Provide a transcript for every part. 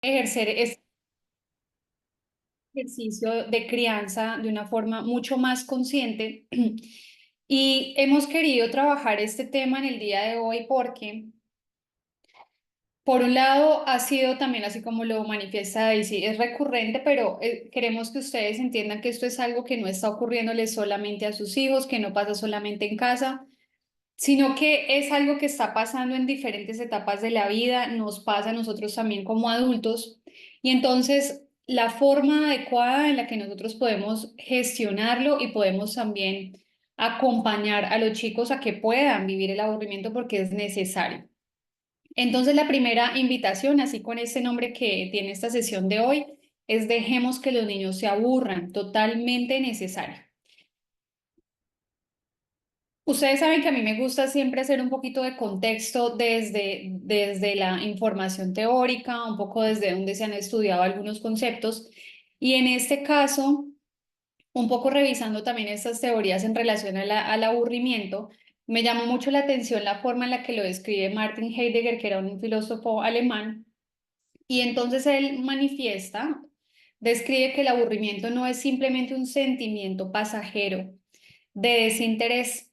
Ejercer este ejercicio de crianza de una forma mucho más consciente. Y hemos querido trabajar este tema en el día de hoy porque, por un lado, ha sido también, así como lo manifiesta Daisy, es recurrente, pero queremos que ustedes entiendan que esto es algo que no está ocurriéndole solamente a sus hijos, que no pasa solamente en casa, sino que es algo que está pasando en diferentes etapas de la vida, nos pasa a nosotros también como adultos, y entonces la forma adecuada en la que nosotros podemos gestionarlo y podemos también acompañar a los chicos a que puedan vivir el aburrimiento porque es necesario. Entonces la primera invitación, así con este nombre que tiene esta sesión de hoy, es dejemos que los niños se aburran, totalmente necesario. Ustedes saben que a mí me gusta siempre hacer un poquito de contexto desde la información teórica, un poco desde donde se han estudiado algunos conceptos. Y en este caso, un poco revisando también estas teorías en relación a al aburrimiento, me llamó mucho la atención la forma en la que lo describe Martin Heidegger, que era un filósofo alemán. Y entonces él manifiesta, describe que el aburrimiento no es simplemente un sentimiento pasajero de desinterés,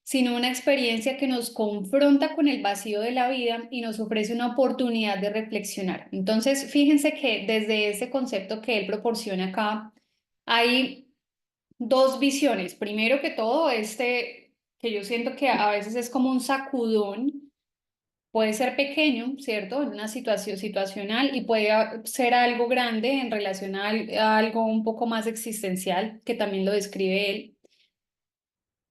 sino una experiencia que nos confronta con el vacío de la vida y nos ofrece una oportunidad de reflexionar. Entonces, fíjense que desde ese concepto que él proporciona acá, hay dos visiones. Primero que todo, que yo siento que a veces es como un sacudón. Puede ser pequeño, ¿cierto? En una situación situacional y puede ser algo grande en relación a algo un poco más existencial, que también lo describe él.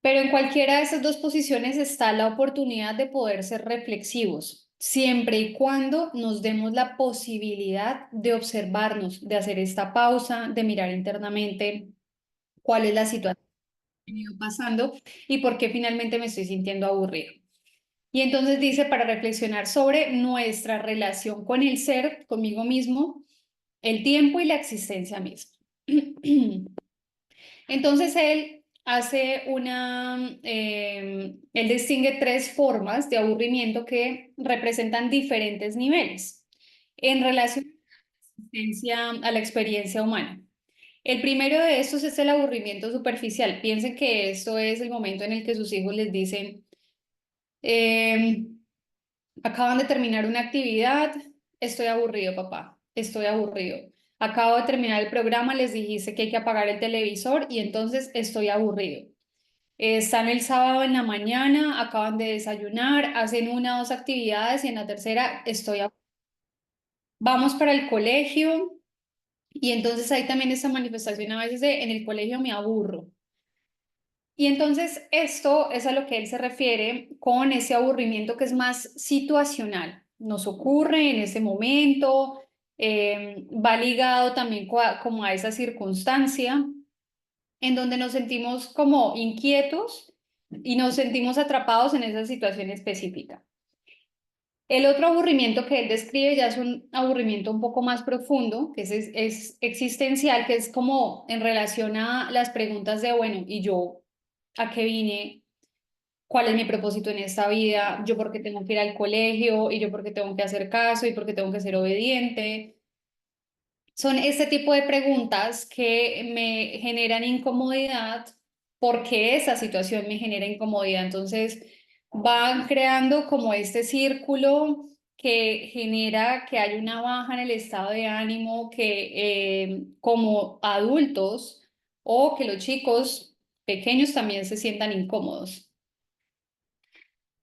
Pero en cualquiera de esas dos posiciones está la oportunidad de poder ser reflexivos, siempre y cuando nos demos la posibilidad de observarnos, de hacer esta pausa, de mirar internamente cuál es la situación que he ido pasando y por qué finalmente me estoy sintiendo aburrido. Y entonces dice para reflexionar sobre nuestra relación con el ser, conmigo mismo, el tiempo y la existencia misma. Entonces él distingue tres formas de aburrimiento que representan diferentes niveles en relación a la experiencia humana. El primero de estos es el aburrimiento superficial. Piensen que esto es el momento en el que sus hijos les dicen, eh, acaban de terminar una actividad, estoy aburrido, papá, estoy aburrido. Acabo de terminar el programa, les dijiste que hay que apagar el televisor y entonces estoy aburrido. Están el sábado en la mañana, acaban de desayunar, hacen una o dos actividades y en la tercera vamos para el colegio y entonces hay también esta manifestación a veces de en el colegio me aburro. Y entonces esto es a lo que él se refiere con ese aburrimiento que es más situacional. Nos ocurre en ese momento, va ligado también como a esa circunstancia en donde nos sentimos como inquietos y nos sentimos atrapados en esa situación específica. El otro aburrimiento que él describe ya es un aburrimiento un poco más profundo, que es existencial, que es como en relación a las preguntas de, bueno, ¿y yo a qué vine? ¿Cuál es mi propósito en esta vida? ¿Yo por qué tengo que ir al colegio? ¿Y yo por qué tengo que hacer caso? ¿Y por qué tengo que ser obediente? Son este tipo de preguntas que me generan incomodidad porque esa situación me genera incomodidad. Entonces van creando como este círculo que genera que hay una baja en el estado de ánimo, que como adultos o que los chicos pequeños también se sientan incómodos.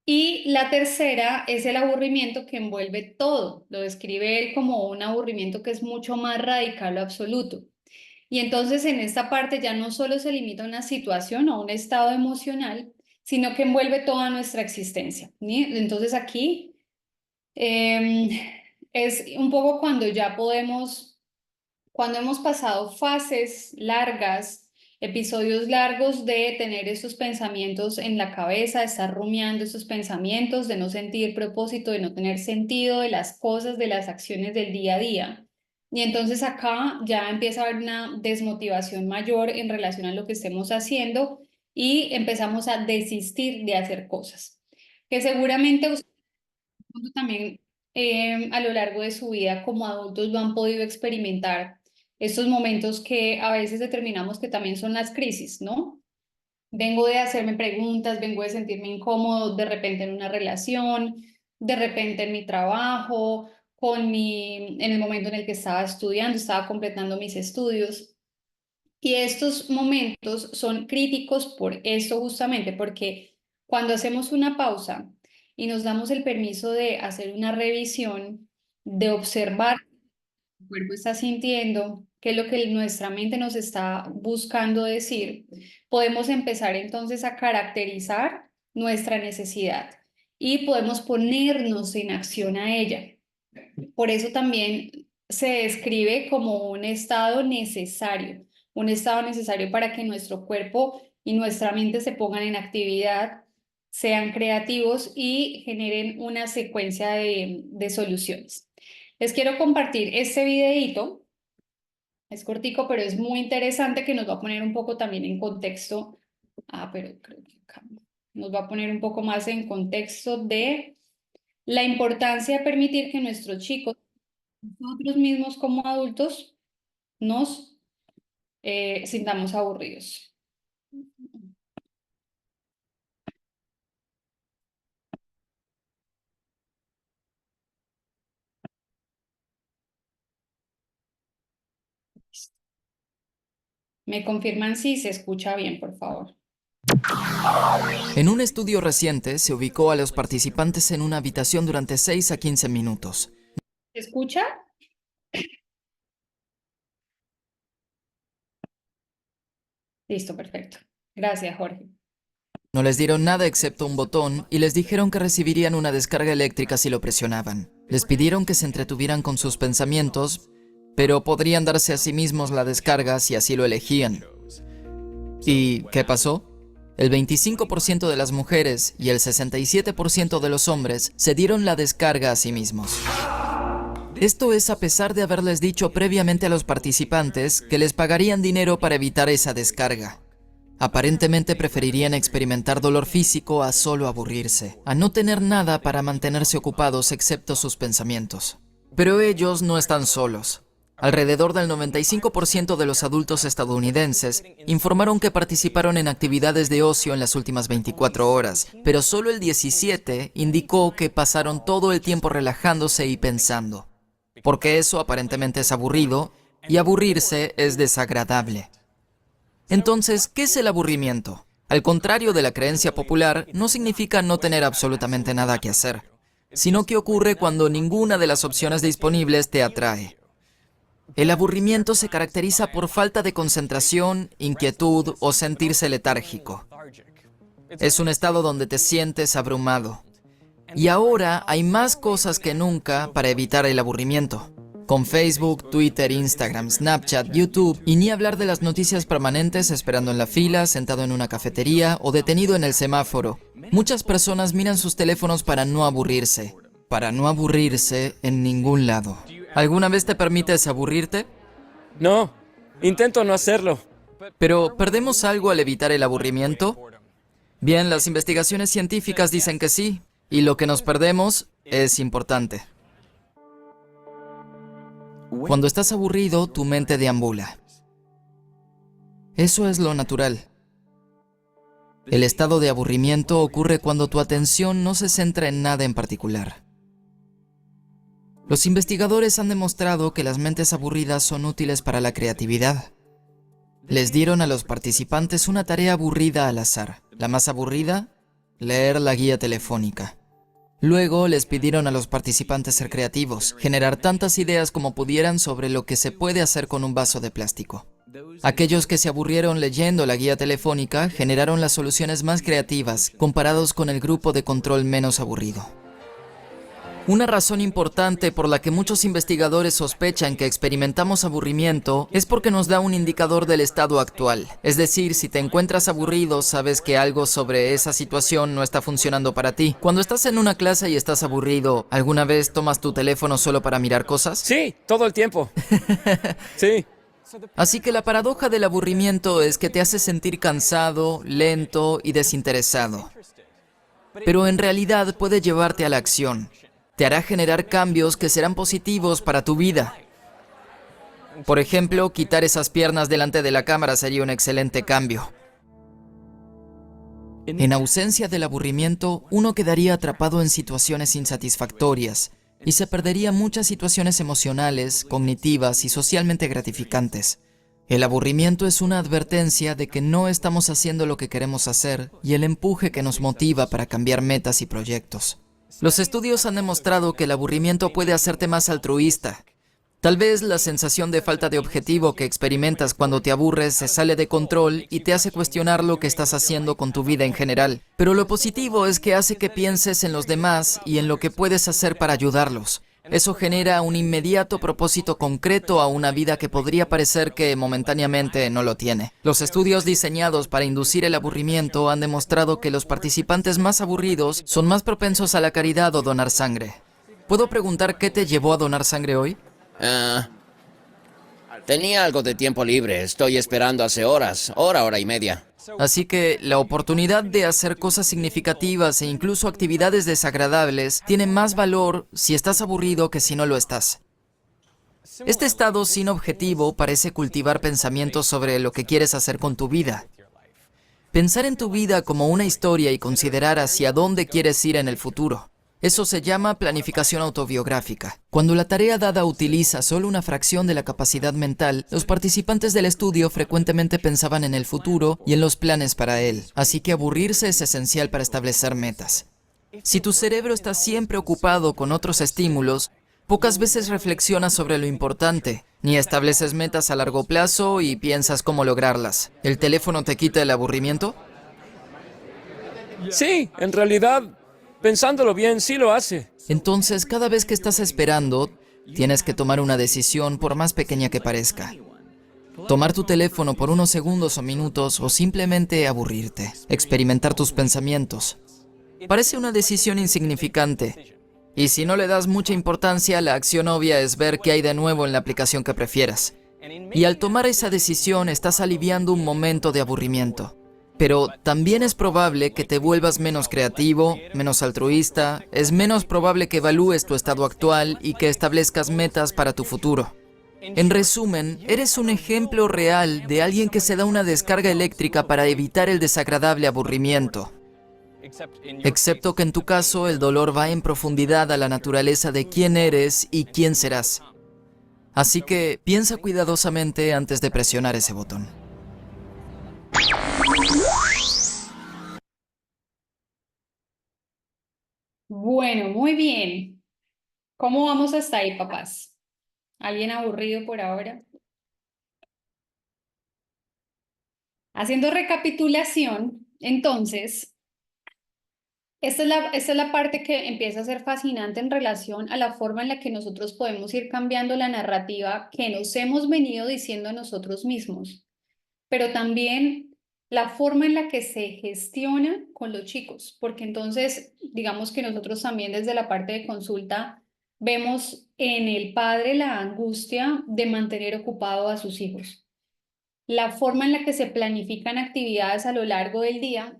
Y la tercera es el aburrimiento que envuelve todo. Lo describe él como un aburrimiento que es mucho más radical o absoluto. Y entonces en esta parte ya no solo se limita a una situación o a un estado emocional, sino que envuelve toda nuestra existencia. ¿Sí? Entonces aquí es un poco cuando ya podemos, cuando hemos pasado fases largas, episodios largos de tener estos pensamientos en la cabeza, de estar rumiando estos pensamientos, de no sentir propósito, de no tener sentido de las cosas, de las acciones del día a día. Y entonces acá ya empieza a haber una desmotivación mayor en relación a lo que estemos haciendo y empezamos a desistir de hacer cosas. Que seguramente usted también a lo largo de su vida como adultos lo han podido experimentar, estos momentos que a veces determinamos que también son las crisis, ¿no? Vengo de hacerme preguntas, vengo de sentirme incómodo de repente en una relación, de repente en mi trabajo, en el momento en el que estaba estudiando, estaba completando mis estudios. Y estos momentos son críticos por esto justamente, porque cuando hacemos una pausa y nos damos el permiso de hacer una revisión, de observar el cuerpo está sintiendo, qué es lo que nuestra mente nos está buscando decir, podemos empezar entonces a caracterizar nuestra necesidad y podemos ponernos en acción a ella. Por eso también se describe como un estado necesario para que nuestro cuerpo y nuestra mente se pongan en actividad, sean creativos y generen una secuencia de soluciones. Les quiero compartir este videíto, es cortico, pero es muy interesante que nos va a poner un poco también en contexto. Pero creo que acá nos va a poner un poco más en contexto de la importancia de permitir que nuestros chicos, nosotros mismos como adultos, nos sintamos aburridos. Me confirman si se escucha bien, por favor. En un estudio reciente se ubicó a los participantes en una habitación durante 6 a 15 minutos. ¿Se escucha? Listo, perfecto. Gracias, Jorge. No les dieron nada excepto un botón y les dijeron que recibirían una descarga eléctrica si lo presionaban. Les pidieron que se entretuvieran con sus pensamientos, pero podrían darse a sí mismos la descarga si así lo elegían. ¿Y qué pasó? El 25% de las mujeres y el 67% de los hombres se dieron la descarga a sí mismos. Esto es a pesar de haberles dicho previamente a los participantes que les pagarían dinero para evitar esa descarga. Aparentemente preferirían experimentar dolor físico a solo aburrirse, a no tener nada para mantenerse ocupados excepto sus pensamientos. Pero ellos no están solos. Alrededor del 95% de los adultos estadounidenses informaron que participaron en actividades de ocio en las últimas 24 horas, pero solo el 17% indicó que pasaron todo el tiempo relajándose y pensando. Porque eso aparentemente es aburrido, y aburrirse es desagradable. Entonces, ¿qué es el aburrimiento? Al contrario de la creencia popular, no significa no tener absolutamente nada que hacer, sino que ocurre cuando ninguna de las opciones disponibles te atrae. El aburrimiento se caracteriza por falta de concentración, inquietud o sentirse letárgico. Es un estado donde te sientes abrumado. Y ahora hay más cosas que nunca para evitar el aburrimiento. Con Facebook, Twitter, Instagram, Snapchat, YouTube, y ni hablar de las noticias permanentes esperando en la fila, sentado en una cafetería o detenido en el semáforo. Muchas personas miran sus teléfonos para no aburrirse en ningún lado. ¿Alguna vez te permites aburrirte? No, intento no hacerlo. Pero, ¿perdemos algo al evitar el aburrimiento? Bien, las investigaciones científicas dicen que sí, y lo que nos perdemos es importante. Cuando estás aburrido, tu mente deambula. Eso es lo natural. El estado de aburrimiento ocurre cuando tu atención no se centra en nada en particular. Los investigadores han demostrado que las mentes aburridas son útiles para la creatividad. Les dieron a los participantes una tarea aburrida al azar. La más aburrida, leer la guía telefónica. Luego les pidieron a los participantes ser creativos, generar tantas ideas como pudieran sobre lo que se puede hacer con un vaso de plástico. Aquellos que se aburrieron leyendo la guía telefónica generaron las soluciones más creativas comparados con el grupo de control menos aburrido. Una razón importante por la que muchos investigadores sospechan que experimentamos aburrimiento es porque nos da un indicador del estado actual. Es decir, si te encuentras aburrido, sabes que algo sobre esa situación no está funcionando para ti. Cuando estás en una clase y estás aburrido, ¿alguna vez tomas tu teléfono solo para mirar cosas? Sí, todo el tiempo. Sí. Así que la paradoja del aburrimiento es que te hace sentir cansado, lento y desinteresado. Pero en realidad puede llevarte a la acción. Te hará generar cambios que serán positivos para tu vida. Por ejemplo, quitar esas piernas delante de la cámara sería un excelente cambio. En ausencia del aburrimiento, uno quedaría atrapado en situaciones insatisfactorias y se perdería muchas situaciones emocionales, cognitivas y socialmente gratificantes. El aburrimiento es una advertencia de que no estamos haciendo lo que queremos hacer y el empuje que nos motiva para cambiar metas y proyectos. Los estudios han demostrado que el aburrimiento puede hacerte más altruista. Tal vez la sensación de falta de objetivo que experimentas cuando te aburres se sale de control y te hace cuestionar lo que estás haciendo con tu vida en general. Pero lo positivo es que hace que pienses en los demás y en lo que puedes hacer para ayudarlos. Eso genera un inmediato propósito concreto a una vida que podría parecer que momentáneamente no lo tiene. Los estudios diseñados para inducir el aburrimiento han demostrado que los participantes más aburridos son más propensos a la caridad o donar sangre. ¿Puedo preguntar qué te llevó a donar sangre hoy? Tenía algo de tiempo libre. Estoy esperando hace horas, hora y media. Así que la oportunidad de hacer cosas significativas e incluso actividades desagradables tiene más valor si estás aburrido que si no lo estás. Este estado sin objetivo parece cultivar pensamientos sobre lo que quieres hacer con tu vida. Pensar en tu vida como una historia y considerar hacia dónde quieres ir en el futuro. Eso se llama planificación autobiográfica. Cuando la tarea dada utiliza solo una fracción de la capacidad mental, los participantes del estudio frecuentemente pensaban en el futuro y en los planes para él. Así que aburrirse es esencial para establecer metas. Si tu cerebro está siempre ocupado con otros estímulos, pocas veces reflexionas sobre lo importante, ni estableces metas a largo plazo y piensas cómo lograrlas. ¿El teléfono te quita el aburrimiento? Sí, en realidad, pensándolo bien, sí lo hace. Entonces, cada vez que estás esperando, tienes que tomar una decisión por más pequeña que parezca. Tomar tu teléfono por unos segundos o minutos o simplemente aburrirte. Experimentar tus pensamientos. Parece una decisión insignificante. Y si no le das mucha importancia, la acción obvia es ver qué hay de nuevo en la aplicación que prefieras. Y al tomar esa decisión, estás aliviando un momento de aburrimiento. Pero también es probable que te vuelvas menos creativo, menos altruista, es menos probable que evalúes tu estado actual y que establezcas metas para tu futuro. En resumen, eres un ejemplo real de alguien que se da una descarga eléctrica para evitar el desagradable aburrimiento. Excepto que en tu caso el dolor va en profundidad a la naturaleza de quién eres y quién serás. Así que piensa cuidadosamente antes de presionar ese botón. Bueno, muy bien. ¿Cómo vamos hasta ahí, papás? ¿Alguien aburrido por ahora? Haciendo recapitulación, entonces, esta es la parte que empieza a ser fascinante en relación a la forma en la que nosotros podemos ir cambiando la narrativa que nos hemos venido diciendo a nosotros mismos, pero también la forma en la que se gestiona con los chicos, porque entonces, digamos que nosotros también desde la parte de consulta vemos en el padre la angustia de mantener ocupado a sus hijos. La forma en la que se planifican actividades a lo largo del día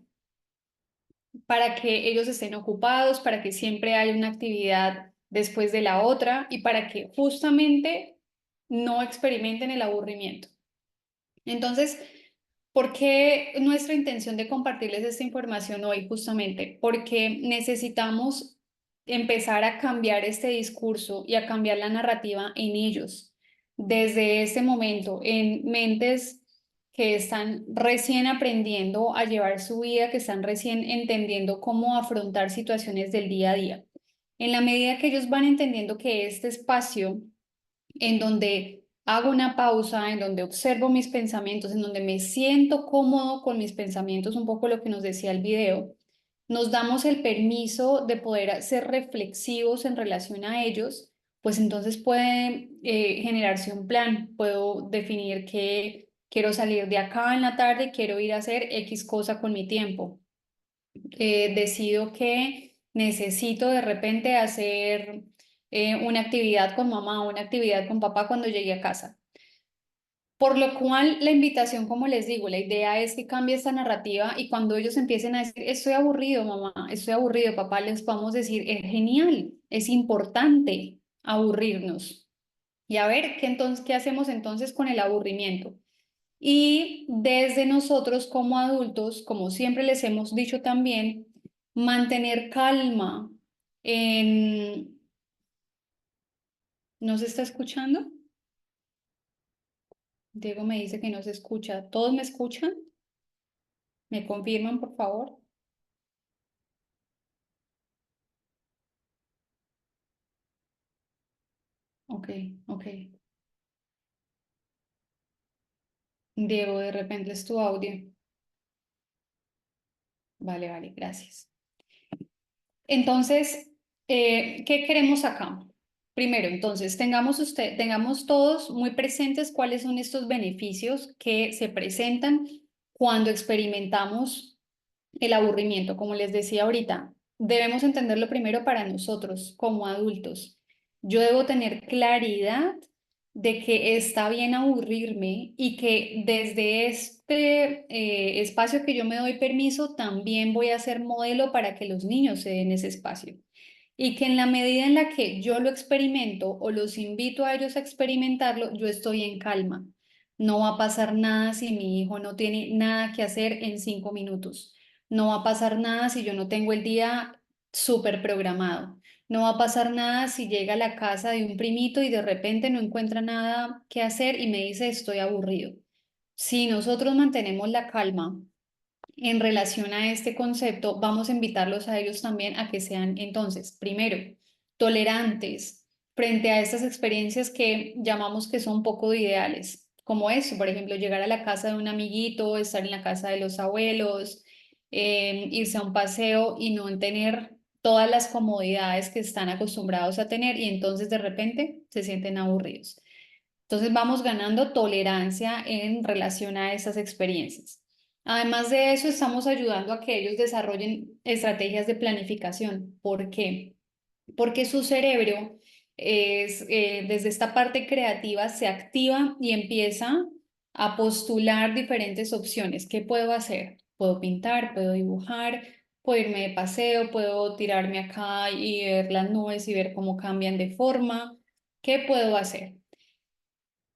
para que ellos estén ocupados, para que siempre haya una actividad después de la otra y para que justamente no experimenten el aburrimiento. Entonces, ¿por qué nuestra intención de compartirles esta información hoy? Justamente porque necesitamos empezar a cambiar este discurso y a cambiar la narrativa en ellos desde este momento, en mentes que están recién aprendiendo a llevar su vida, que están recién entendiendo cómo afrontar situaciones del día a día. En la medida que ellos van entendiendo que este espacio en donde hago una pausa, en donde observo mis pensamientos, en donde me siento cómodo con mis pensamientos, un poco lo que nos decía el video, nos damos el permiso de poder ser reflexivos en relación a ellos, pues entonces puede generarse un plan. Puedo definir que quiero salir de acá en la tarde, quiero ir a hacer X cosa con mi tiempo. Decido que necesito de repente hacer una actividad con mamá, una actividad con papá cuando llegue a casa. Por lo cual, la invitación, como les digo, la idea es que cambie esta narrativa y cuando ellos empiecen a decir, estoy aburrido, mamá, estoy aburrido, papá, les podemos decir, es genial, es importante aburrirnos. Y a ver, ¿qué hacemos entonces con el aburrimiento? Y desde nosotros como adultos, como siempre les hemos dicho también, mantener calma en... ¿No se está escuchando? Diego me dice que no se escucha. ¿Todos me escuchan? ¿Me confirman, por favor? Ok, ok. Diego, de repente es tu audio. Vale, vale, gracias. Entonces, ¿qué queremos acá? Primero, entonces, tengamos todos muy presentes cuáles son estos beneficios que se presentan cuando experimentamos el aburrimiento. Como les decía ahorita, debemos entenderlo primero para nosotros como adultos. Yo debo tener claridad de que está bien aburrirme y que desde este espacio que yo me doy permiso, también voy a ser modelo para que los niños se den ese espacio. Y que en la medida en la que yo lo experimento o los invito a ellos a experimentarlo, yo estoy en calma. No va a pasar nada si mi hijo no tiene nada que hacer en 5 minutos. No va a pasar nada si yo no tengo el día súper programado. No va a pasar nada si llega a la casa de un primito y de repente no encuentra nada que hacer y me dice estoy aburrido. Si nosotros mantenemos la calma en relación a este concepto, vamos a invitarlos a ellos también a que sean entonces, primero, tolerantes frente a estas experiencias que llamamos que son poco ideales, como eso, por ejemplo, llegar a la casa de un amiguito, estar en la casa de los abuelos, irse a un paseo y no tener todas las comodidades que están acostumbrados a tener y entonces de repente se sienten aburridos. Entonces vamos ganando tolerancia en relación a esas experiencias. Además de eso, estamos ayudando a que ellos desarrollen estrategias de planificación. ¿Por qué? Porque su cerebro desde esta parte creativa se activa y empieza a postular diferentes opciones. ¿Qué puedo hacer? Puedo pintar, puedo dibujar, puedo irme de paseo, puedo tirarme acá y ver las nubes y ver cómo cambian de forma. ¿Qué puedo hacer?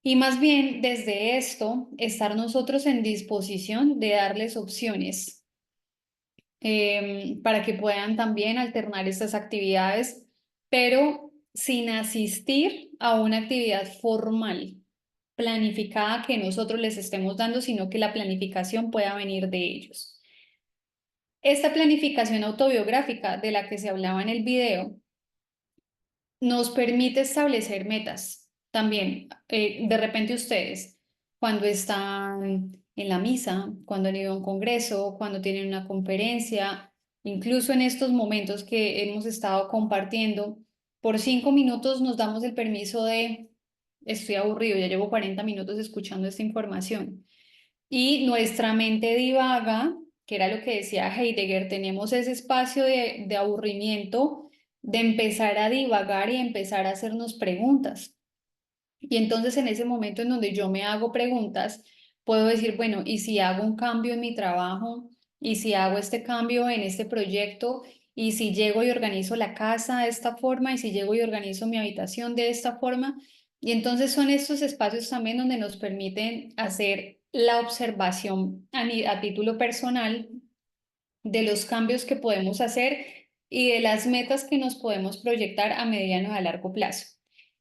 Y más bien desde esto, estar nosotros en disposición de darles opciones para que puedan también alternar estas actividades, pero sin asistir a una actividad formal, planificada que nosotros les estemos dando, sino que la planificación pueda venir de ellos. Esta planificación autobiográfica de la que se hablaba en el video nos permite establecer metas también. De repente ustedes, cuando están en la misa, cuando han ido a un congreso, cuando tienen una conferencia, incluso en estos momentos que hemos estado compartiendo, por 5 minutos nos damos el permiso de, estoy aburrido, ya llevo 40 minutos escuchando esta información. Y nuestra mente divaga, que era lo que decía Heidegger, tenemos ese espacio de aburrimiento, de empezar a divagar y empezar a hacernos preguntas. Y entonces en ese momento en donde yo me hago preguntas, puedo decir, bueno, ¿y si hago un cambio en mi trabajo? ¿Y si hago este cambio en este proyecto? ¿Y si llego y organizo la casa de esta forma? ¿Y si llego y organizo mi habitación de esta forma? Y entonces son estos espacios también donde nos permiten hacer la observación a título personal de los cambios que podemos hacer y de las metas que nos podemos proyectar a mediano y a largo plazo.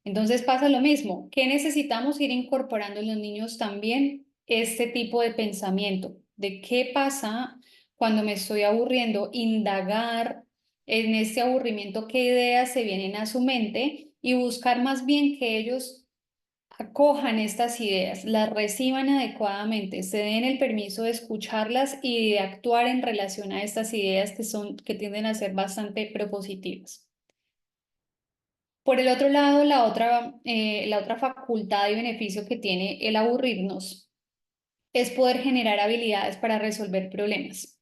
Entonces pasa lo mismo, que necesitamos ir incorporando en los niños también este tipo de pensamiento, de qué pasa cuando me estoy aburriendo, indagar en este aburrimiento, qué ideas se vienen a su mente y buscar más bien que ellos acojan estas ideas, las reciban adecuadamente, se den el permiso de escucharlas y de actuar en relación a estas ideas que tienden a ser bastante propositivas. Por el otro lado, la otra facultad y beneficio que tiene el aburrirnos es poder generar habilidades para resolver problemas.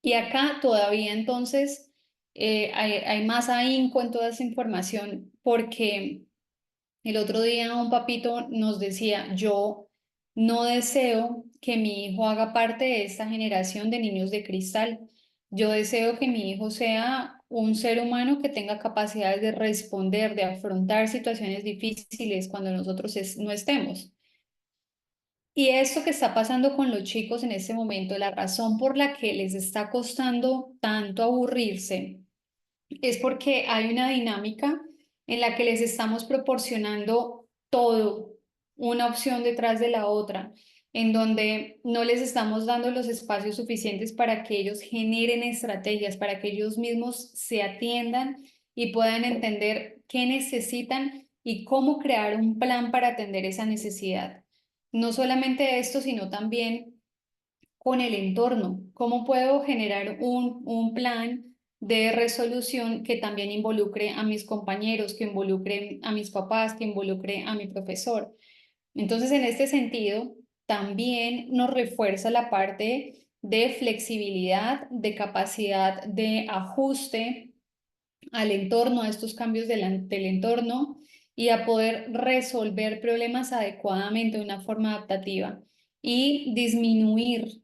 Y acá todavía entonces hay más ahínco en toda esa información porque el otro día un papito nos decía, yo No deseo que mi hijo haga parte de esta generación de niños de cristal. Yo deseo que mi hijo sea un ser humano que tenga capacidades de responder, de afrontar situaciones difíciles cuando nosotros no estemos. Y esto que está pasando con los chicos en este momento, la razón por la que les está costando tanto aburrirse, es porque hay una dinámica en la que les estamos proporcionando todo, una opción detrás de la otra, en donde no les estamos dando los espacios suficientes para que ellos generen estrategias, para que ellos mismos se atiendan y puedan entender qué necesitan y cómo crear un plan para atender esa necesidad. No solamente esto, sino también con el entorno. ¿Cómo puedo generar un plan de resolución que también involucre a mis compañeros, que involucre a mis papás, que involucre a mi profesor? Entonces, en este sentido, también nos refuerza la parte de flexibilidad, de capacidad de ajuste al entorno, a estos cambios del entorno y a poder resolver problemas adecuadamente de una forma adaptativa y disminuir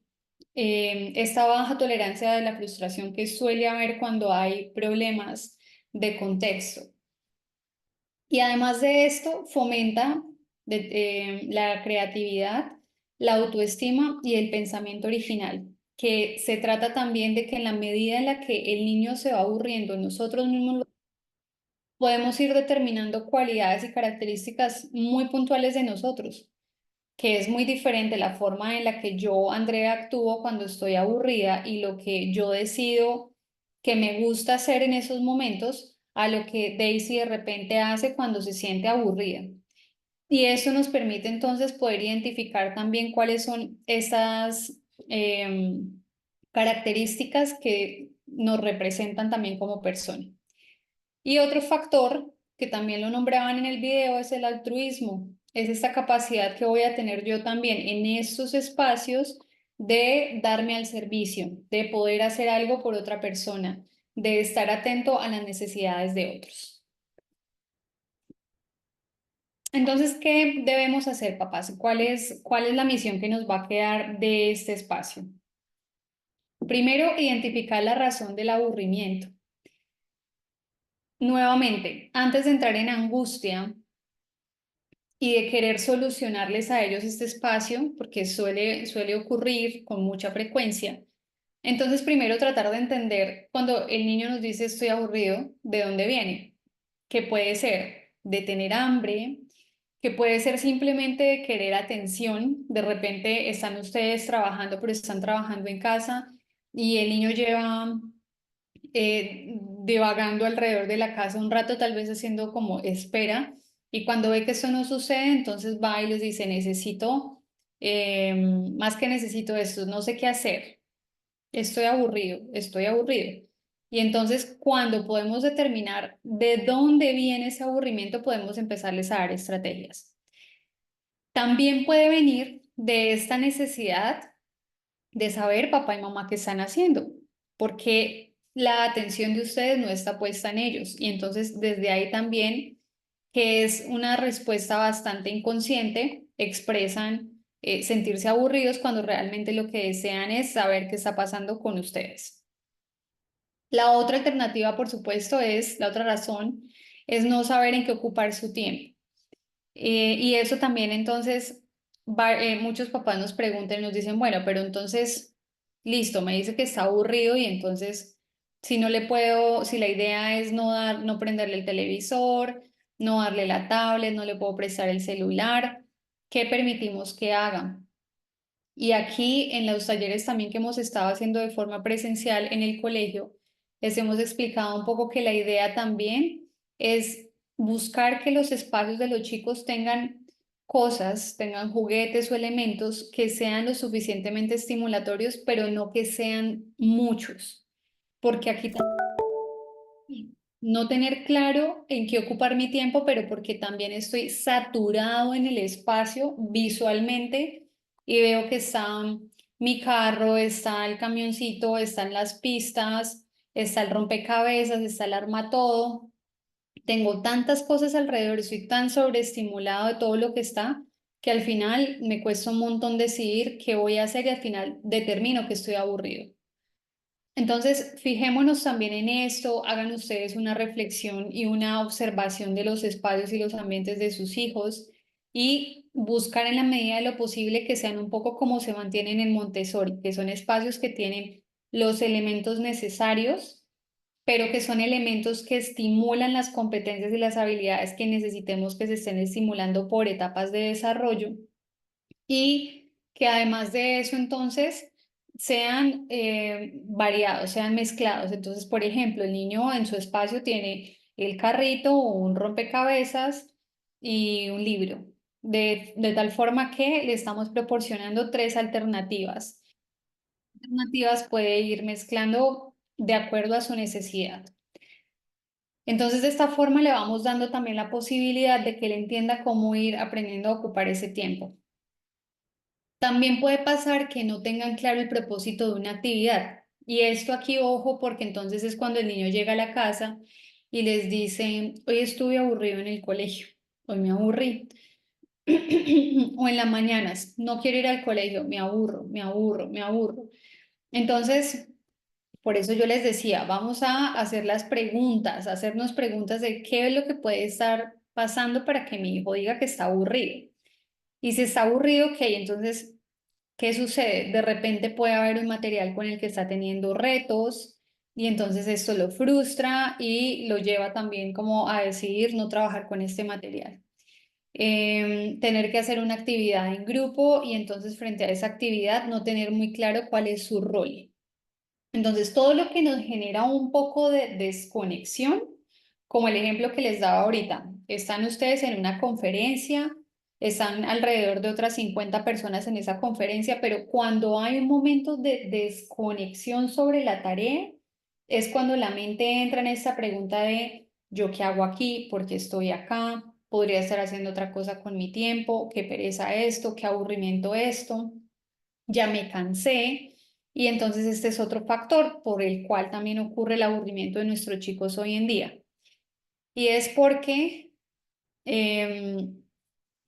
esta baja tolerancia de la frustración que suele haber cuando hay problemas de contexto. Y además de esto, fomenta la creatividad, la autoestima y el pensamiento original, que se trata también de que en la medida en la que el niño se va aburriendo, nosotros mismos podemos ir determinando cualidades y características muy puntuales de nosotros, que es muy diferente la forma en la que yo, Andrea, actúo cuando estoy aburrida y lo que yo decido que me gusta hacer en esos momentos a lo que Daisy de repente hace cuando se siente aburrida. Y eso nos permite entonces poder identificar también cuáles son esas características que nos representan también como persona. Y otro factor que también lo nombraban en el video es el altruismo. Es esta capacidad que voy a tener yo también en estos espacios de darme al servicio, de poder hacer algo por otra persona, de estar atento a las necesidades de otros. Entonces, ¿qué debemos hacer, papás? Cuál es la misión que nos va a quedar de este espacio? Primero, identificar la razón del aburrimiento. Nuevamente, antes de entrar en angustia, y de querer solucionarles a ellos este espacio, porque suele ocurrir con mucha frecuencia. Entonces, primero tratar de entender cuando el niño nos dice estoy aburrido, ¿de dónde viene? Que puede ser de tener hambre, que puede ser simplemente de querer atención. De repente están ustedes trabajando, pero están trabajando en casa y el niño lleva divagando alrededor de la casa un rato, tal vez haciendo como espera, y cuando ve que eso no sucede, entonces va y les dice, necesito, más que necesito esto, no sé qué hacer, estoy aburrido, estoy aburrido. Y entonces cuando podemos determinar de dónde viene ese aburrimiento, podemos empezarles a dar estrategias. También puede venir de esta necesidad de saber papá y mamá qué están haciendo, porque la atención de ustedes no está puesta en ellos. Y entonces desde ahí también, que es una respuesta bastante inconsciente, expresan sentirse aburridos cuando realmente lo que desean es saber qué está pasando con ustedes. La otra alternativa, por supuesto, la otra razón, es no saber en qué ocupar su tiempo. Y eso también entonces, muchos papás nos preguntan y nos dicen, bueno, pero entonces, listo, me dice que está aburrido y entonces, si no le puedo, si la idea es no prenderle el televisor, no darle la tablet, no le puedo prestar el celular, ¿qué permitimos que haga? Y aquí en los talleres también que hemos estado haciendo de forma presencial en el colegio, les hemos explicado un poco que la idea también es buscar que los espacios de los chicos tengan cosas, tengan juguetes o elementos que sean lo suficientemente estimulatorios, pero no que sean muchos, porque aquí no tener claro en qué ocupar mi tiempo, pero porque también estoy saturado en el espacio visualmente y veo que está mi carro, está el camioncito, están las pistas, está el rompecabezas, está el arma todo. Tengo tantas cosas alrededor, estoy tan sobreestimulado de todo lo que está que al final me cuesta un montón decidir qué voy a hacer y al final determino que estoy aburrido. Entonces, fijémonos también en esto, hagan ustedes una reflexión y una observación de los espacios y los ambientes de sus hijos y buscar en la medida de lo posible que sean un poco como se mantienen en Montessori, que son espacios que tienen los elementos necesarios, pero que son elementos que estimulan las competencias y las habilidades que necesitemos que se estén estimulando por etapas de desarrollo y que además de eso entonces sean variados, sean mezclados. Entonces, por ejemplo, el niño en su espacio tiene el carrito o un rompecabezas y un libro, de tal forma que le estamos proporcionando tres alternativas. Alternativas puede ir mezclando de acuerdo a su necesidad. Entonces, de esta forma le vamos dando también la posibilidad de que él entienda cómo ir aprendiendo a ocupar ese tiempo. También puede pasar que no tengan claro el propósito de una actividad. Y esto aquí, ojo, porque entonces es cuando el niño llega a la casa y les dice, hoy estuve aburrido en el colegio, hoy me aburrí. O en las mañanas, no quiero ir al colegio, me aburro, me aburro, me aburro. Entonces, por eso yo les decía, vamos a hacer las preguntas, hacernos preguntas de qué es lo que puede estar pasando para que mi hijo diga que está aburrido. Y si está aburrido, ok, entonces, ¿qué sucede? De repente puede haber un material con el que está teniendo retos y entonces esto lo frustra y lo lleva también como a decidir no trabajar con este material. Tener que hacer una actividad en grupo y entonces frente a esa actividad no tener muy claro cuál es su rol. Entonces, todo lo que nos genera un poco de desconexión, como el ejemplo que les daba ahorita, están ustedes en una conferencia, están alrededor de otras 50 personas en esa conferencia, pero cuando hay un momento de desconexión sobre la tarea, es cuando la mente entra en esta pregunta de ¿yo qué hago aquí? ¿Por qué estoy acá? ¿Podría estar haciendo otra cosa con mi tiempo? ¿Qué pereza esto? ¿Qué aburrimiento esto? Ya me cansé. Y entonces este es otro factor por el cual también ocurre el aburrimiento de nuestros chicos hoy en día. Y es porque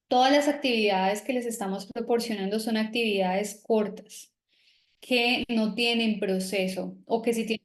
todas las actividades que les estamos proporcionando son actividades cortas, que no tienen proceso o que si tienen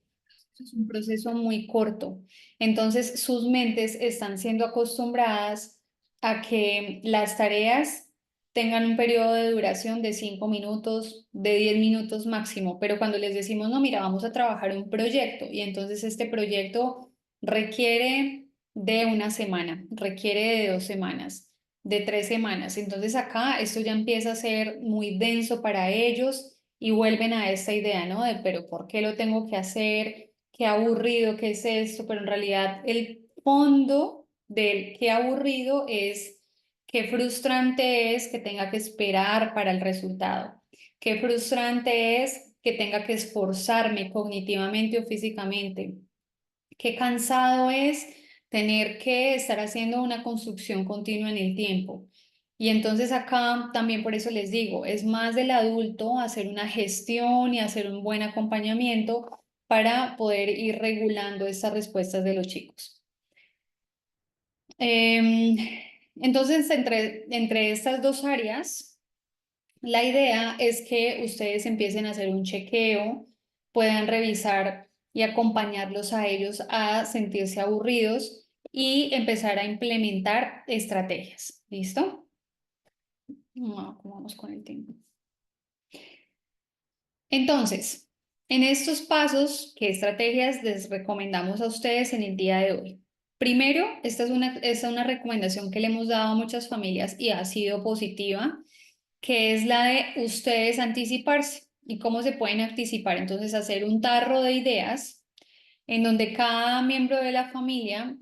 es un proceso muy corto. Entonces, sus mentes están siendo acostumbradas a que las tareas tengan un periodo de duración de 5 minutos, de 10 minutos máximo, pero cuando les decimos, no, mira, vamos a trabajar un proyecto y entonces este proyecto requiere de una semana, requiere de 2 semanas, de 3 semanas. Entonces acá esto ya empieza a ser muy denso para ellos y vuelven a esta idea, ¿no? De, pero ¿por qué lo tengo que hacer? Qué aburrido, qué es esto, pero en realidad el fondo del qué aburrido es qué frustrante es que tenga que esperar para el resultado, qué frustrante es que tenga que esforzarme cognitivamente o físicamente, qué cansado es tener que estar haciendo una construcción continua en el tiempo. Y entonces acá también por eso les digo, es más del adulto hacer una gestión y hacer un buen acompañamiento para poder ir regulando estas respuestas de los chicos. Em, entonces, entre estas dos áreas, la idea es que ustedes empiecen a hacer un chequeo, puedan revisar y acompañarlos a ellos a sentirse aburridos y empezar a implementar estrategias. ¿Listo? ¿Cómo vamos con el tiempo? Entonces, en estos pasos, ¿qué estrategias les recomendamos a ustedes en el día de hoy? Primero, esta es una recomendación que le hemos dado a muchas familias y ha sido positiva, que es la de ustedes anticiparse. ¿Y cómo se pueden anticipar? Entonces, hacer un tarro de ideas en donde cada miembro de la familia,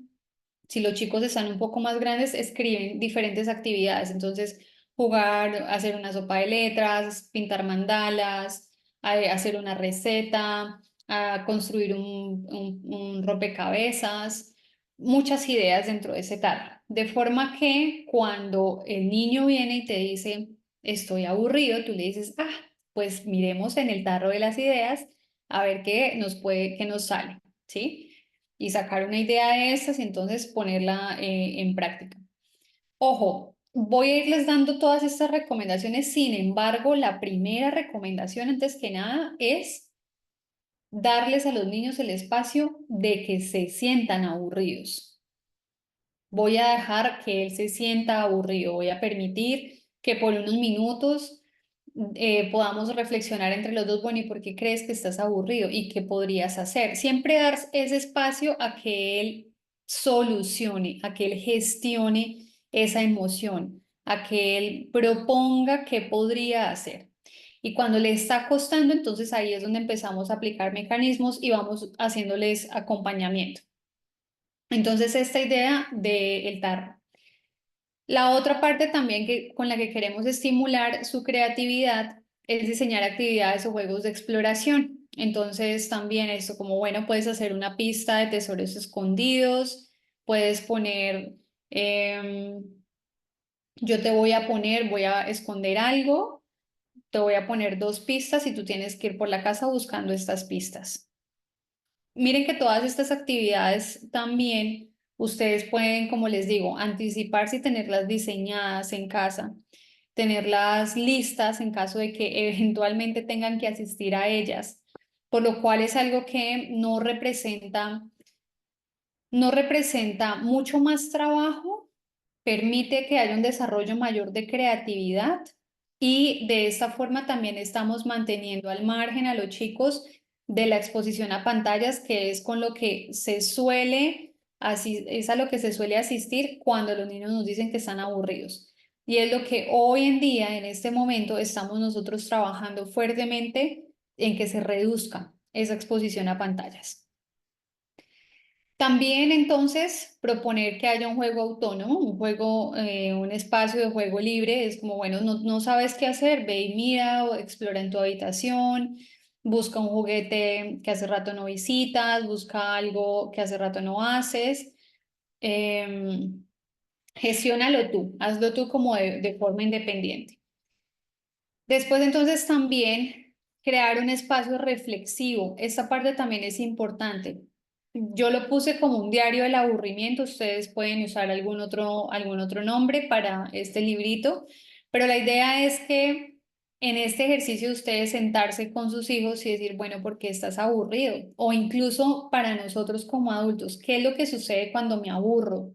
si los chicos están un poco más grandes, escriben diferentes actividades. Entonces, jugar, hacer una sopa de letras, pintar mandalas, hacer una receta, a construir un rompecabezas, muchas ideas dentro de ese tarro. De forma que cuando el niño viene y te dice, estoy aburrido, tú le dices, pues miremos en el tarro de las ideas a ver qué nos sale, ¿sí? Y sacar una idea de estas y entonces ponerla en práctica. Ojo, Voy a irles dando todas estas recomendaciones. Sin embargo, la primera recomendación, antes que nada, es darles a los niños el espacio de que se sientan aburridos. Voy a dejar que él se sienta aburrido. Voy a permitir que por unos minutos podamos reflexionar entre los dos, bueno, ¿y por qué crees que estás aburrido? ¿Y qué podrías hacer? Siempre dar ese espacio a que él solucione, a que él gestione esa emoción, a que él proponga qué podría hacer. Y cuando le está costando, entonces ahí es donde empezamos a aplicar mecanismos y vamos haciéndoles acompañamiento. Entonces, esta idea del tarro. La otra parte también con la que queremos estimular su creatividad es diseñar actividades o juegos de exploración. Entonces, también esto como, bueno, puedes hacer una pista de tesoros escondidos, puedes poner, yo te voy a esconder algo, te voy a poner dos pistas y tú tienes que ir por la casa buscando estas pistas. Miren que todas estas actividades también ustedes pueden, como les digo, anticiparse y tenerlas diseñadas en casa, tenerlas listas en caso de que eventualmente tengan que asistir a ellas, por lo cual es algo que no representa mucho más trabajo, permite que haya un desarrollo mayor de creatividad y de esta forma también estamos manteniendo al margen a los chicos de la exposición a pantallas, que es con lo que se suele, es a lo que se suele asistir cuando los niños nos dicen que están aburridos. Y es lo que hoy en día, en este momento, estamos nosotros trabajando fuertemente en que se reduzca esa exposición a pantallas. También entonces proponer que haya un juego autónomo, un juego, un espacio de juego libre, es como, bueno, no sabes qué hacer, ve y mira o explora en tu habitación, busca un juguete que hace rato no visitas, busca algo que hace rato no haces, em, gestiónalo tú, hazlo tú como de forma independiente. Después entonces también crear un espacio reflexivo. Esta parte también es importante. Yo lo puse como un diario del aburrimiento. Ustedes pueden usar algún otro nombre para este librito, pero la idea es que en este ejercicio ustedes sentarse con sus hijos y decir, bueno, ¿por qué estás aburrido? O incluso para nosotros como adultos, ¿qué es lo que sucede cuando me aburro?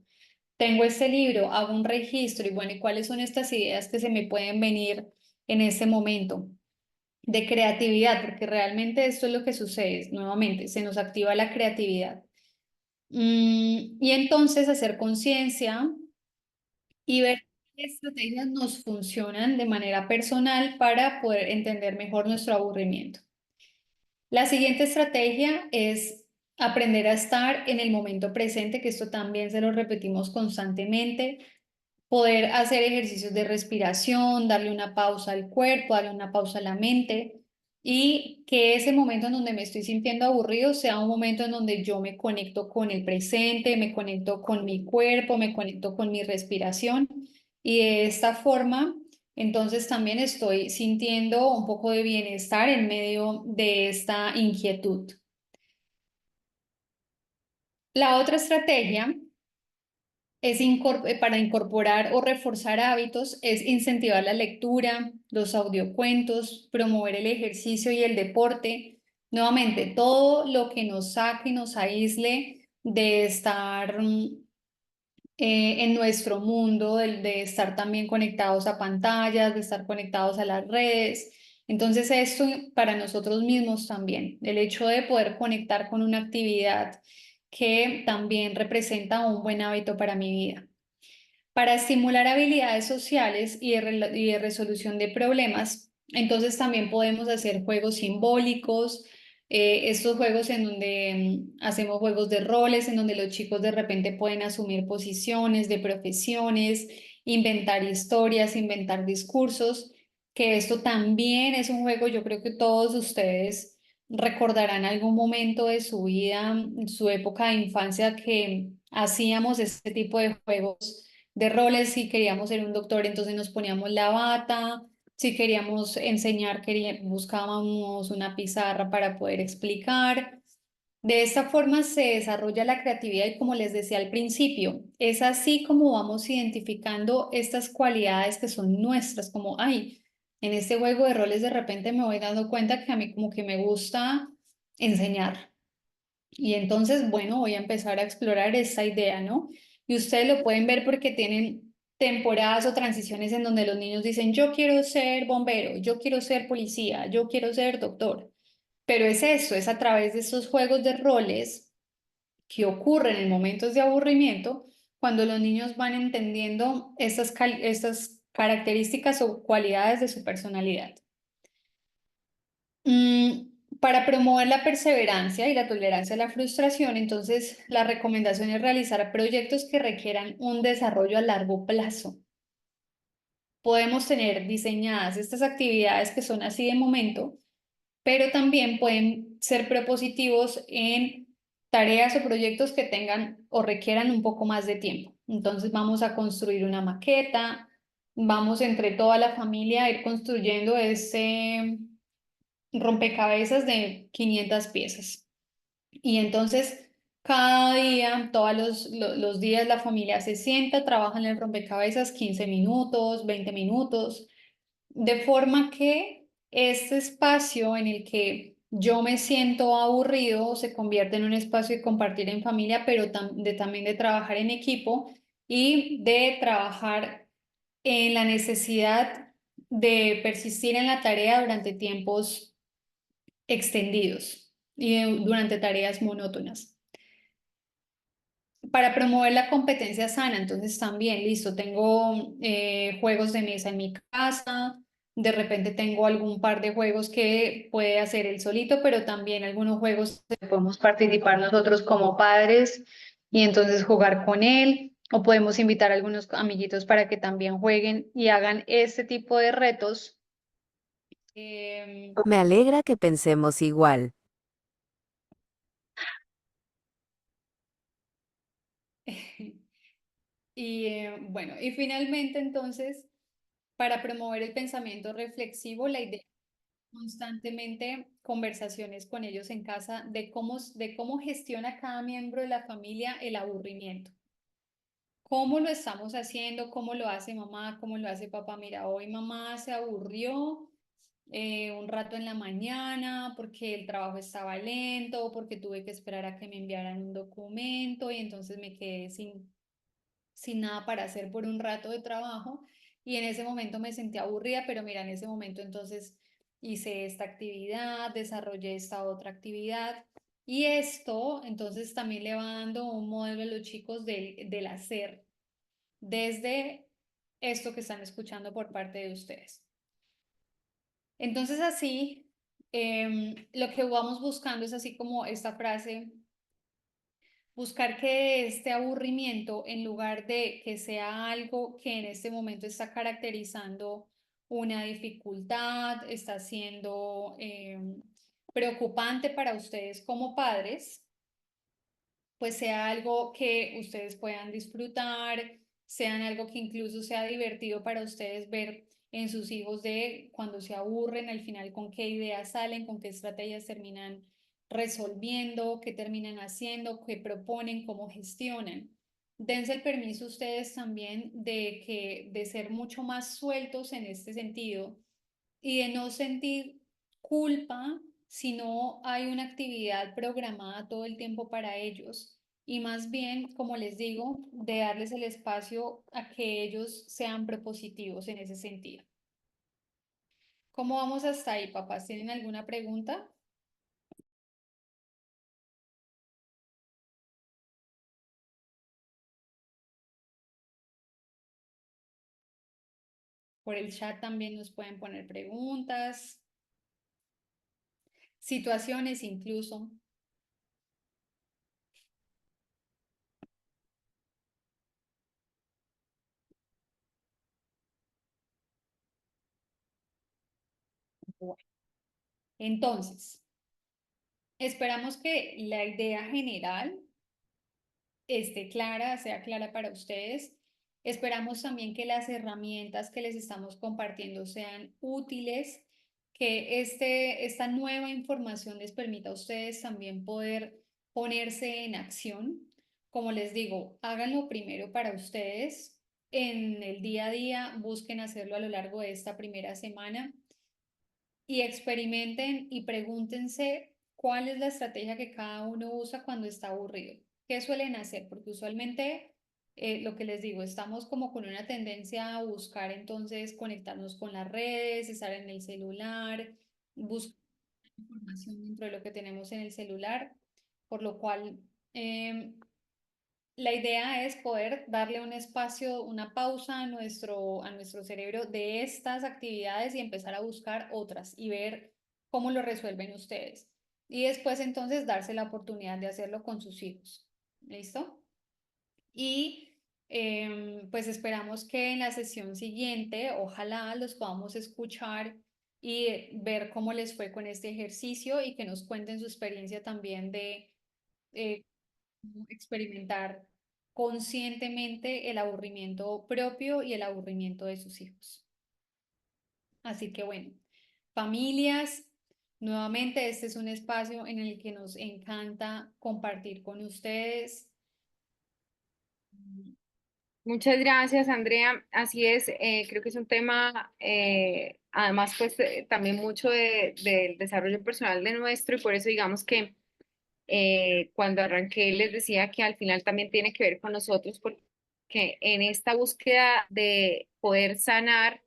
Tengo este libro, hago un registro y bueno, ¿y cuáles son estas ideas que se me pueden venir en este momento de creatividad? Porque realmente esto es lo que sucede, nuevamente, se nos activa la creatividad. Y entonces hacer conciencia y ver qué estrategias nos funcionan de manera personal para poder entender mejor nuestro aburrimiento. La siguiente estrategia es aprender a estar en el momento presente, que esto también se lo repetimos constantemente. Poder hacer ejercicios de respiración, darle una pausa al cuerpo, darle una pausa a la mente y que ese momento en donde me estoy sintiendo aburrido sea un momento en donde yo me conecto con el presente, me conecto con mi cuerpo, me conecto con mi respiración y de esta forma entonces también estoy sintiendo un poco de bienestar en medio de esta inquietud. La otra estrategia es para incorporar o reforzar hábitos, es incentivar la lectura, los audiocuentos, promover el ejercicio y el deporte. Nuevamente, todo lo que nos saque y nos aísle de estar en nuestro mundo, de estar también conectados a pantallas, de estar conectados a las redes. Entonces, esto para nosotros mismos también, el hecho de poder conectar con una actividad que también representa un buen hábito para mi vida. Para estimular habilidades sociales y de resolución de problemas, entonces también podemos hacer juegos simbólicos, estos juegos en donde hacemos juegos de roles, en donde los chicos de repente pueden asumir posiciones de profesiones, inventar historias, inventar discursos, que esto también es un juego, yo creo que todos ustedes recordarán algún momento de su vida, su época de infancia, que hacíamos este tipo de juegos de roles. Si queríamos ser un doctor, entonces nos poníamos la bata. Si queríamos enseñar, buscábamos una pizarra para poder explicar. De esta forma se desarrolla la creatividad y como les decía al principio, es así como vamos identificando estas cualidades que son nuestras, como, ay, en este juego de roles de repente me voy dando cuenta que a mí como que me gusta enseñar. Y entonces, bueno, voy a empezar a explorar esta idea, ¿no? Y ustedes lo pueden ver porque tienen temporadas o transiciones en donde los niños dicen, yo quiero ser bombero, yo quiero ser policía, yo quiero ser doctor. Pero es eso, es a través de estos juegos de roles que ocurren en momentos de aburrimiento, cuando los niños van entendiendo estas características o cualidades de su personalidad. Para promover la perseverancia y la tolerancia a la frustración, entonces la recomendación es realizar proyectos que requieran un desarrollo a largo plazo. Podemos tener diseñadas estas actividades que son así de momento, pero también pueden ser propositivos en tareas o proyectos que tengan o requieran un poco más de tiempo. Entonces vamos a construir una maqueta, vamos entre toda la familia a ir construyendo ese rompecabezas de 500 piezas. Y entonces cada día, todos los días la familia se sienta, trabaja en el rompecabezas 15 minutos, 20 minutos, de forma que este espacio en el que yo me siento aburrido se convierte en un espacio de compartir en familia, pero también de trabajar en equipo y de trabajar en la necesidad de persistir en la tarea durante tiempos extendidos y durante tareas monótonas. Para promover la competencia sana, entonces también, listo, tengo juegos de mesa en mi casa, de repente tengo algún par de juegos que puede hacer él solito, pero también algunos juegos que podemos participar nosotros como padres y entonces jugar con él, o podemos invitar a algunos amiguitos para que también jueguen y hagan este tipo de retos. em, Me alegra que pensemos igual. Y bueno, y finalmente entonces, para promover el pensamiento reflexivo, la idea es constantemente conversaciones con ellos en casa de cómo gestiona cada miembro de la familia el aburrimiento. ¿Cómo lo estamos haciendo? ¿Cómo lo hace mamá? ¿Cómo lo hace papá? Mira, hoy mamá se aburrió un rato en la mañana porque el trabajo estaba lento, porque tuve que esperar a que me enviaran un documento y entonces me quedé sin nada para hacer por un rato de trabajo y en ese momento me sentí aburrida, pero mira, en ese momento entonces hice esta actividad, desarrollé esta otra actividad y esto entonces también le va dando un modelo a los chicos del hacer desde esto que están escuchando por parte de ustedes. Entonces así, lo que vamos buscando es así como esta frase buscar que este aburrimiento, en lugar de que sea algo que en este momento está caracterizando una dificultad, está siendo preocupante para ustedes como padres, pues sea algo que ustedes puedan disfrutar, sean algo que incluso sea divertido para ustedes ver en sus hijos de cuando se aburren, al final con qué ideas salen, con qué estrategias terminan resolviendo, qué terminan haciendo, qué proponen, cómo gestionan. Dense el permiso ustedes también de ser mucho más sueltos en este sentido y de no sentir culpa si no hay una actividad programada todo el tiempo para ellos y más bien, como les digo, de darles el espacio a que ellos sean propositivos en ese sentido. ¿Cómo vamos hasta ahí, papás? ¿Tienen alguna pregunta? Por el chat también nos pueden poner preguntas, situaciones incluso. Bueno, entonces, esperamos que la idea general esté clara, sea clara para ustedes. Esperamos también que las herramientas que les estamos compartiendo sean útiles, que esta nueva información les permita a ustedes también poder ponerse en acción. Como les digo, háganlo primero para ustedes. En el día a día, busquen hacerlo a lo largo de esta primera semana y experimenten y pregúntense cuál es la estrategia que cada uno usa cuando está aburrido. ¿Qué suelen hacer? Porque usualmente, lo que les digo, estamos como con una tendencia a buscar entonces conectarnos con las redes, estar en el celular, buscar información dentro de lo que tenemos en el celular, por lo cual la idea es poder darle un espacio, una pausa a nuestro cerebro de estas actividades y empezar a buscar otras y ver cómo lo resuelven ustedes. Y después entonces darse la oportunidad de hacerlo con sus hijos. ¿Listo? Y pues esperamos que en la sesión siguiente, ojalá los podamos escuchar y ver cómo les fue con este ejercicio y que nos cuenten su experiencia también de eh, experimentar conscientemente el aburrimiento propio y el aburrimiento de sus hijos. Así que bueno, familias, nuevamente este es un espacio en el que nos encanta compartir con ustedes. Muchas gracias, Andrea. Así es, creo que es un tema, además, pues también mucho del desarrollo personal de nuestro y por eso digamos que cuando arranqué les decía que al final también tiene que ver con nosotros porque en esta búsqueda de poder sanar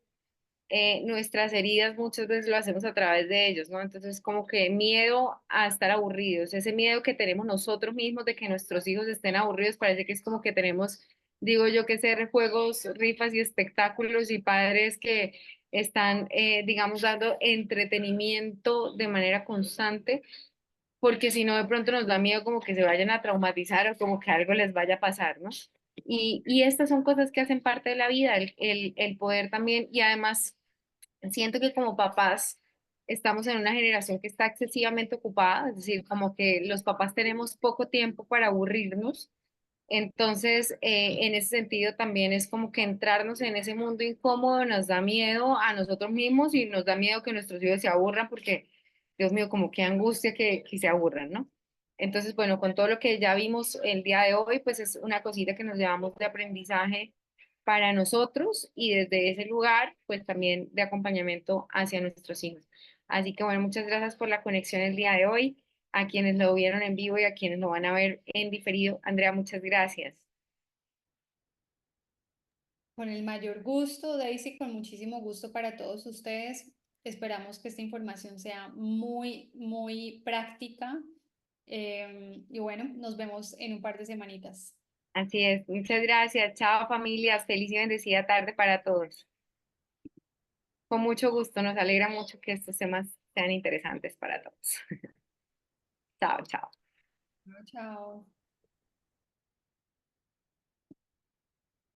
nuestras heridas muchas veces lo hacemos a través de ellos, ¿no? Entonces como que miedo a estar aburridos, ese miedo que tenemos nosotros mismos de que nuestros hijos estén aburridos, parece que es como que tenemos, digo yo, que ser juegos, rifas y espectáculos y padres que están, digamos, dando entretenimiento de manera constante, porque si no de pronto nos da miedo como que se vayan a traumatizar o como que algo les vaya a pasar, ¿no? Y estas son cosas que hacen parte de la vida, el poder también, y además siento que como papás estamos en una generación que está excesivamente ocupada, es decir, como que los papás tenemos poco tiempo para aburrirnos. Entonces, en ese sentido también es como que entrarnos en ese mundo incómodo nos da miedo a nosotros mismos y nos da miedo que nuestros hijos se aburran porque, Dios mío, como qué angustia que se aburran, ¿no? Entonces, bueno, con todo lo que ya vimos el día de hoy, pues es una cosita que nos llevamos de aprendizaje para nosotros y desde ese lugar, pues también de acompañamiento hacia nuestros hijos. Así que bueno, muchas gracias por la conexión el día de hoy. A quienes lo vieron en vivo y a quienes lo van a ver en diferido, Andrea, muchas gracias. Con el mayor gusto, Daisy, con muchísimo gusto para todos ustedes. Esperamos que esta información sea muy, muy práctica. Y bueno, nos vemos en un par de semanitas. Así es, muchas gracias. Chao familias, feliz y bendecida tarde para todos. Con mucho gusto, nos alegra mucho que estos temas sean interesantes para todos. Chao, chao. Chao.